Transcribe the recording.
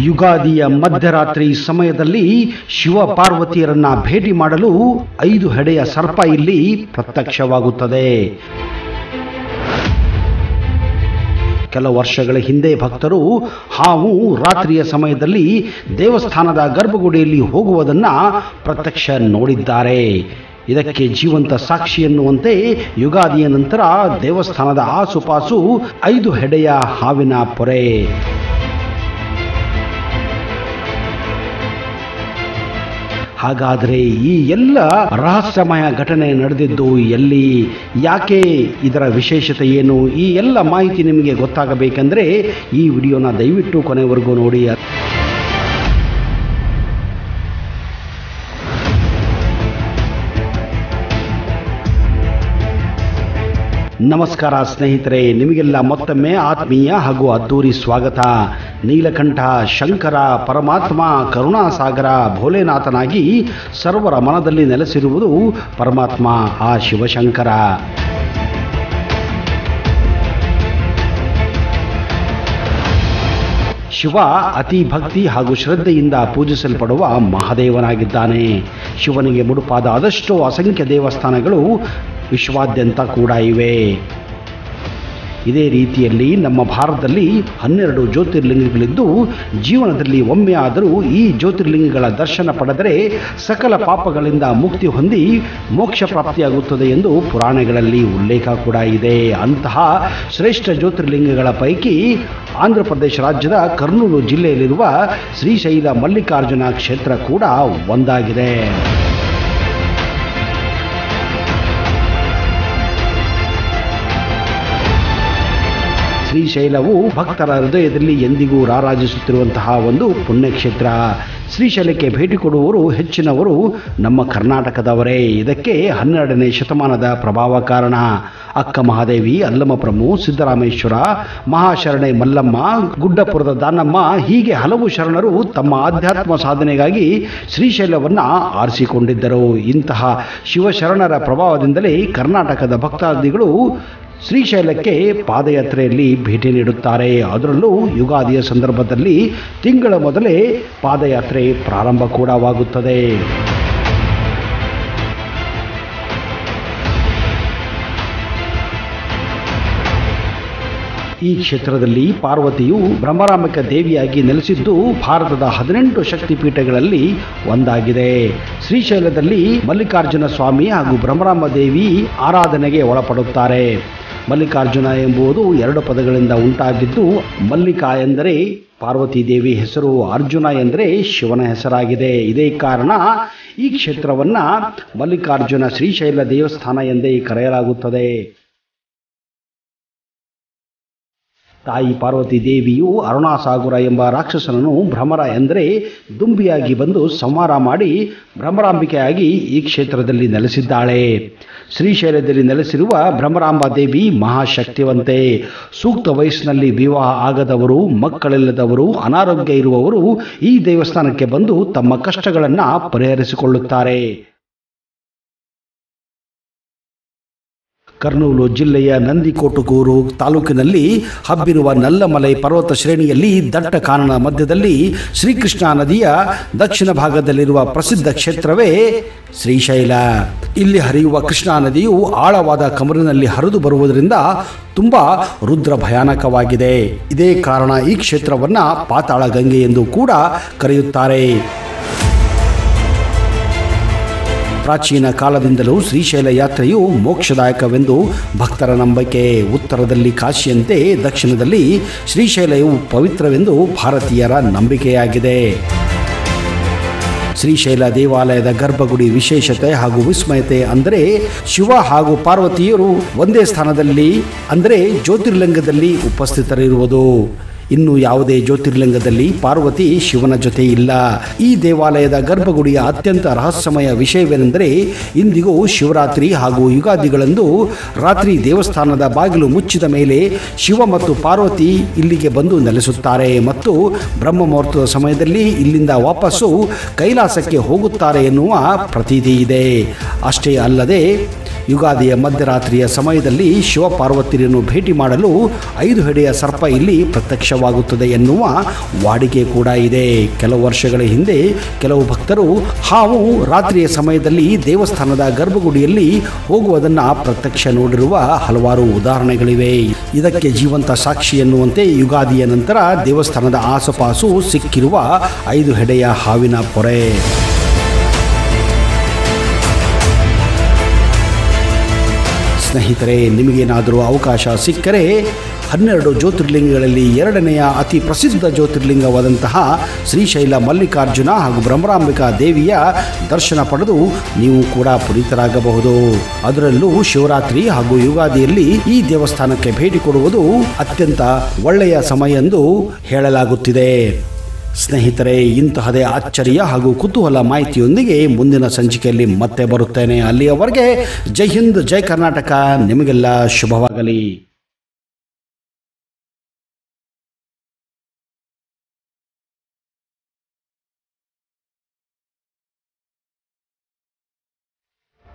ಯುಗಾದಿಯ ಮಧ್ಯರಾತ್ರಿ ಸಮಯದಲ್ಲಿ ಶಿವ ಪಾರ್ವತಿಯರನ್ನ ಭೇಟಿ ಮಾಡಲು 5 ಹೆಡೆಯ ಸರ್ಪ ಇಲ್ಲಿ ಪ್ರತ್ಯಕ್ಷವಾಗುತ್ತದೆ. ಕೆಲ ವರ್ಷಗಳ ಹಿಂದೆ ಭಕ್ತರು ಹಾವು ರಾತ್ರಿಯ ಸಮಯದಲ್ಲಿ ದೇವಸ್ಥಾನದ ಗರ್ಭಗುಡಿಯಲ್ಲಿ ಹೋಗುವುದನ್ನು ಪ್ರತ್ಯಕ್ಷ ನೋಡಿದ್ದಾರೆ. ಇದಕ್ಕೆ ಜೀವಂತ ಸಾಕ್ಷಿ ಎನ್ನುವಂತೆ ಯುಗಾದಿಯ ನಂತರ ದೇವಸ್ಥಾನದ ಆಸುಪಾಸು 5 ಹೆಡೆಯ ಹಾವಿನ ಪೊರೆ. ಹಾಗಾದರೆ ಈ ಎಲ್ಲ ರಹಸ್ಯಮಯ ಘಟನೆ ನಡೆದಿದ್ದು ಎಲ್ಲಿ, ಯಾಕೆ, ಇದರ ವಿಶೇಷತೆ ಏನು? ಈ ಎಲ್ಲ ಮಾಹಿತಿ ನಿಮಗೆ ಗೊತ್ತಾಗಬೇಕೆಂದರೆ ಈ ವಿಡಿಯೋನ ದಯವಿಟ್ಟು ಕೊನೆವರೆಗೂ ನೋಡಿ. ನಮಸ್ಕಾರ ಸ್ನೇಹಿತರೆ, ನಿಮಗೆಲ್ಲ ಮತ್ತೊಮ್ಮೆ ಆತ್ಮೀಯ ಹಾಗೂ ಅದ್ದೂರಿ ಸ್ವಾಗತ. ನೀಲಕಂಠ, ಶಂಕರ, ಪರಮಾತ್ಮ, ಕರುಣಾಸಾಗರ, ಭೋಲೆನಾಥನಾಗಿ ಸರ್ವರ ಮನದಲ್ಲಿ ನೆಲೆಸಿರುವುದು ಪರಮಾತ್ಮ ಆ ಶಿವಶಂಕರ. ಶಿವ ಅತಿ ಭಕ್ತಿ ಹಾಗೂ ಶ್ರದ್ಧೆಯಿಂದ ಪೂಜಿಸಲ್ಪಡುವ ಮಹಾದೇವನಾಗಿದ್ದಾನೆ. ಶಿವನಿಗೆ ಮುಡುಪಾದ ಅದೆಷ್ಟೋ ಅಸಂಖ್ಯ ದೇವಸ್ಥಾನಗಳು ವಿಶ್ವಾದ್ಯಂತ ಕೂಡ ಇವೆ. ಇದೇ ರೀತಿಯಲ್ಲಿ ನಮ್ಮ ಭಾರತದಲ್ಲಿ 12 ಜ್ಯೋತಿರ್ಲಿಂಗಗಳಿದ್ದು, ಜೀವನದಲ್ಲಿ ಒಮ್ಮೆ ಆದರೂ ಈ ಜ್ಯೋತಿರ್ಲಿಂಗಗಳ ದರ್ಶನ ಪಡೆದರೆ ಸಕಲ ಪಾಪಗಳಿಂದ ಮುಕ್ತಿ ಹೊಂದಿ ಮೋಕ್ಷ ಪ್ರಾಪ್ತಿಯಾಗುತ್ತದೆ ಎಂದು ಪುರಾಣಗಳಲ್ಲಿ ಉಲ್ಲೇಖ ಕೂಡ ಇದೆ. ಅಂತಹ ಶ್ರೇಷ್ಠ ಜ್ಯೋತಿರ್ಲಿಂಗಗಳ ಪೈಕಿ ಆಂಧ್ರ ಪ್ರದೇಶ ರಾಜ್ಯದ ಕರ್ನೂಲು ಜಿಲ್ಲೆಯಲ್ಲಿರುವ ಶ್ರೀಶೈಲ ಮಲ್ಲಿಕಾರ್ಜುನ ಕ್ಷೇತ್ರ ಕೂಡ ಒಂದಾಗಿದೆ. ಶ್ರೀಶೈಲವು ಭಕ್ತರ ಹೃದಯದಲ್ಲಿ ಎಂದಿಗೂ ರಾರಾಜಿಸುತ್ತಿರುವಂತಹ ಒಂದು ಪುಣ್ಯಕ್ಷೇತ್ರ. ಶ್ರೀಶೈಲಕ್ಕೆ ಭೇಟಿ ಕೊಡುವವರು ಹೆಚ್ಚಿನವರು ನಮ್ಮ ಕರ್ನಾಟಕದವರೇ. ಇದಕ್ಕೆ 12ನೇ ಶತಮಾನದ ಪ್ರಭಾವ ಕಾರಣ. ಅಕ್ಕ ಮಹಾದೇವಿ, ಅಲ್ಲಮಪ್ರಭು, ಸಿದ್ದರಾಮೇಶ್ವರ, ಮಹಾಶರಣೆ ಮಲ್ಲಮ್ಮ, ಗುಡ್ಡಪುರದ ದಾನಮ್ಮ ಹೀಗೆ ಹಲವು ಶರಣರು ತಮ್ಮ ಆಧ್ಯಾತ್ಮ ಸಾಧನೆಗಾಗಿ ಶ್ರೀಶೈಲವನ್ನು ಆರಿಸಿಕೊಂಡಿದ್ದರು. ಇಂತಹ ಶಿವಶರಣರ ಪ್ರಭಾವದಿಂದಲೇ ಕರ್ನಾಟಕದ ಭಕ್ತಾದಿಗಳು ಶ್ರೀಶೈಲಕ್ಕೆ ಪಾದಯಾತ್ರೆಯಲ್ಲಿ ಭೇಟಿ ನೀಡುತ್ತಾರೆ. ಅದರಲ್ಲೂ ಯುಗಾದಿಯ ಸಂದರ್ಭದಲ್ಲಿ ತಿಂಗಳ ಮೊದಲೇ ಪಾದಯಾತ್ರೆ ಪ್ರಾರಂಭ ಕೂಡವಾಗುತ್ತದೆ. ಈ ಕ್ಷೇತ್ರದಲ್ಲಿ ಪಾರ್ವತಿಯು ಬ್ರಹ್ಮರಾಂಬಿಕ ದೇವಿಯಾಗಿ ನೆಲೆಸಿದ್ದು ಭಾರತದ 18 ಶಕ್ತಿಪೀಠಗಳಲ್ಲಿ ಒಂದಾಗಿದೆ. ಶ್ರೀಶೈಲದಲ್ಲಿ ಮಲ್ಲಿಕಾರ್ಜುನ ಸ್ವಾಮಿ ಹಾಗೂ ಬ್ರಹ್ಮರಾಂಬ ದೇವಿ ಆರಾಧನೆಗೆ ಒಳಪಡುತ್ತಾರೆ. ಮಲ್ಲಿಕಾರ್ಜುನ ಎಂಬುದು 2 ಪದಗಳಿಂದ ಉಂಟಾಗಿದ್ದು, ಮಲ್ಲಿಕಾ ಎಂದರೆ ಪಾರ್ವತಿ ದೇವಿ ಹೆಸರು, ಅರ್ಜುನ ಎಂದರೆ ಶಿವನ ಹೆಸರಾಗಿದೆ. ಇದೇ ಕಾರಣ ಈ ಕ್ಷೇತ್ರವನ್ನ ಮಲ್ಲಿಕಾರ್ಜುನ ಶ್ರೀಶೈಲ ದೇವಸ್ಥಾನ ಎಂದೇ ಕರೆಯಲಾಗುತ್ತದೆ. ತಾಯಿ ಪಾರ್ವತಿ ದೇವಿಯು ಅರುಣಾಸಾಗರ ಎಂಬ ರಾಕ್ಷಸನನ್ನು ಭ್ರಮರ ಎಂದರೆ ದುಂಬಿಯಾಗಿ ಬಂದು ಸಂಹಾರ ಮಾಡಿ ಭ್ರಮರಾಂಬಿಕೆಯಾಗಿ ಈ ಕ್ಷೇತ್ರದಲ್ಲಿ ನೆಲೆಸಿದ್ದಾಳೆ. ಶ್ರೀಶೈಲದಲ್ಲಿ ನೆಲೆಸಿರುವ ಭ್ರಮರಾಂಬ ದೇವಿ ಮಹಾಶಕ್ತಿವಂತೆ. ಸೂಕ್ತ ವಯಸ್ಸಿನಲ್ಲಿ ವಿವಾಹ ಆಗದವರು, ಮಕ್ಕಳಿಲ್ಲದವರು, ಅನಾರೋಗ್ಯ ಇರುವವರು ಈ ದೇವಸ್ಥಾನಕ್ಕೆ ಬಂದು ತಮ್ಮ ಕಷ್ಟಗಳನ್ನು ಪರಿಹರಿಸಿಕೊಳ್ಳುತ್ತಾರೆ. ಕರ್ನೂಲು ಜಿಲ್ಲೆಯ ನಂದಿಕೋಟುಗೂರು ತಾಲೂಕಿನಲ್ಲಿ ಹಬ್ಬಿರುವ ನಲ್ಲಮಲೈ ಪರ್ವತ ಶ್ರೇಣಿಯಲ್ಲಿ ದಟ್ಟ ಕಾನನ ಮಧ್ಯದಲ್ಲಿ ಶ್ರೀಕೃಷ್ಣ ನದಿಯ ದಕ್ಷಿಣ ಭಾಗದಲ್ಲಿರುವ ಪ್ರಸಿದ್ಧ ಕ್ಷೇತ್ರವೇ ಶ್ರೀಶೈಲ. ಇಲ್ಲಿ ಹರಿಯುವ ಕೃಷ್ಣಾ ನದಿಯು ಆಳವಾದ ಕಮರಿನಲ್ಲಿ ಹರಿದು ಬರುವುದರಿಂದ ತುಂಬಾ ರುದ್ರ ಭಯಾನಕವಾಗಿದೆ. ಇದೇ ಕಾರಣ ಈ ಕ್ಷೇತ್ರವನ್ನ ಪಾತಾಳ ಗಂಗೆ ಎಂದು ಕೂಡ ಕರೆಯುತ್ತಾರೆ. ಪ್ರಾಚೀನ ಕಾಲದಿಂದಲೂ ಶ್ರೀಶೈಲ ಯಾತ್ರೆಯು ಮೋಕ್ಷದಾಯಕವೆಂದು ಭಕ್ತರ ನಂಬಿಕೆ. ಉತ್ತರದಲ್ಲಿ ಕಾಶಿಯಂತೆ ದಕ್ಷಿಣದಲ್ಲಿ ಶ್ರೀಶೈಲವು ಪವಿತ್ರವೆಂದು ಭಾರತೀಯರ ನಂಬಿಕೆಯಾಗಿದೆ. ಶ್ರೀಶೈಲ ದೇವಾಲಯದ ಗರ್ಭಗುಡಿ ವಿಶೇಷತೆ ಹಾಗೂ ವಿಸ್ಮಯತೆ ಅಂದರೆ ಶಿವ ಹಾಗೂ ಪಾರ್ವತಿಯರು ಒಂದೇ ಸ್ಥಾನದಲ್ಲಿ ಅಂದರೆ ಜ್ಯೋತಿರ್ಲಿಂಗದಲ್ಲಿ ಉಪಸ್ಥಿತರಿರುವುದು. ಇನ್ನು ಯಾವುದೇ ಜ್ಯೋತಿರ್ಲಿಂಗದಲ್ಲಿ ಪಾರ್ವತಿ ಶಿವನ ಜೊತೆ ಇಲ್ಲ. ಈ ದೇವಾಲಯದ ಗರ್ಭಗುಡಿಯ ಅತ್ಯಂತ ರಹಸ್ಯಮಯ ವಿಷಯವೇನೆಂದರೆ, ಇಂದಿಗೂ ಶಿವರಾತ್ರಿ ಹಾಗೂ ಯುಗಾದಿಗಳಂದು ರಾತ್ರಿ ದೇವಸ್ಥಾನದ ಬಾಗಿಲು ಮುಚ್ಚಿದ ಮೇಲೆ ಶಿವ ಮತ್ತು ಪಾರ್ವತಿ ಇಲ್ಲಿಗೆ ಬಂದು ನೆಲೆಸುತ್ತಾರೆ ಮತ್ತು ಬ್ರಹ್ಮ ಮುಹೂರ್ತದ ಸಮಯದಲ್ಲಿ ಇಲ್ಲಿಂದ ವಾಪಸ್ಸು ಕೈಲಾಸಕ್ಕೆ ಹೋಗುತ್ತಾರೆ ಎನ್ನುವ ಪ್ರತೀತಿ ಇದೆ. ಅಷ್ಟೇ ಅಲ್ಲದೆ ಯುಗಾದಿಯ ಮಧ್ಯರಾತ್ರಿಯ ಸಮಯದಲ್ಲಿ ಶಿವಪಾರ್ವತಿಯರನ್ನು ಭೇಟಿ ಮಾಡಲು 5 ಹೆಡೆಯ ಸರ್ಪ ಇಲ್ಲಿ ಪ್ರತ್ಯಕ್ಷವಾಗುತ್ತದೆ ಎನ್ನುವ ವಾಡಿಕೆ ಕೂಡ ಇದೆ. ಕೆಲವು ವರ್ಷಗಳ ಹಿಂದೆ ಕೆಲವು ಭಕ್ತರು ಹಾವು ರಾತ್ರಿಯ ಸಮಯದಲ್ಲಿ ದೇವಸ್ಥಾನದ ಗರ್ಭಗುಡಿಯಲ್ಲಿ ಹೋಗುವುದನ್ನು ಪ್ರತ್ಯಕ್ಷ ನೋಡಿರುವ ಹಲವಾರು ಉದಾಹರಣೆಗಳಿವೆ. ಇದಕ್ಕೆ ಜೀವಂತ ಸಾಕ್ಷಿ ಎನ್ನುವಂತೆ ಯುಗಾದಿಯ ನಂತರ ದೇವಸ್ಥಾನದ ಆಸುಪಾಸು ಸಿಕ್ಕಿರುವ 5 ಹೆಡೆಯ ಹಾವಿನ ಪೊರೆ. ಸ್ನೇಹಿತರೆ, ನಿಮಗೇನಾದರೂ ಅವಕಾಶ ಸಿಕ್ಕರೆ 12 ಜ್ಯೋತಿರ್ಲಿಂಗಗಳಲ್ಲಿ 2ನೆಯ ಅತಿ ಪ್ರಸಿದ್ಧ ಜ್ಯೋತಿರ್ಲಿಂಗವಾದಂತಹ ಶ್ರೀಶೈಲ ಮಲ್ಲಿಕಾರ್ಜುನ ಹಾಗೂ ಬ್ರಹ್ಮರಾಂಬಿಕಾ ದೇವಿಯ ದರ್ಶನ ಪಡೆದು ನೀವು ಕೂಡ ಪುನೀತರಾಗಬಹುದು. ಅದರಲ್ಲೂ ಶಿವರಾತ್ರಿ ಹಾಗೂ ಯುಗಾದಿಯಲ್ಲಿ ಈ ದೇವಸ್ಥಾನಕ್ಕೆ ಭೇಟಿ ಕೊಡುವುದು ಅತ್ಯಂತ ಒಳ್ಳೆಯ ಸಮಯ ಎಂದು ಹೇಳಲಾಗುತ್ತಿದೆ. ಸ್ನೇಹಿತರೆ, ಇಂತಹದೇ ಅಚ್ಚರಿಯ ಹಾಗೂ ಕುತೂಹಲ ಮಾಹಿತಿಯೊಂದಿಗೆ ಮುಂದಿನ ಸಂಚಿಕೆಯಲ್ಲಿ ಮತ್ತೆ ಬರುತ್ತೇನೆ. ಅಲ್ಲಿಯವರೆಗೆ ಜೈ ಹಿಂದ್, ಜೈ ಕರ್ನಾಟಕ. ನಿಮಗೆಲ್ಲ ಶುಭವಾಗಲಿ.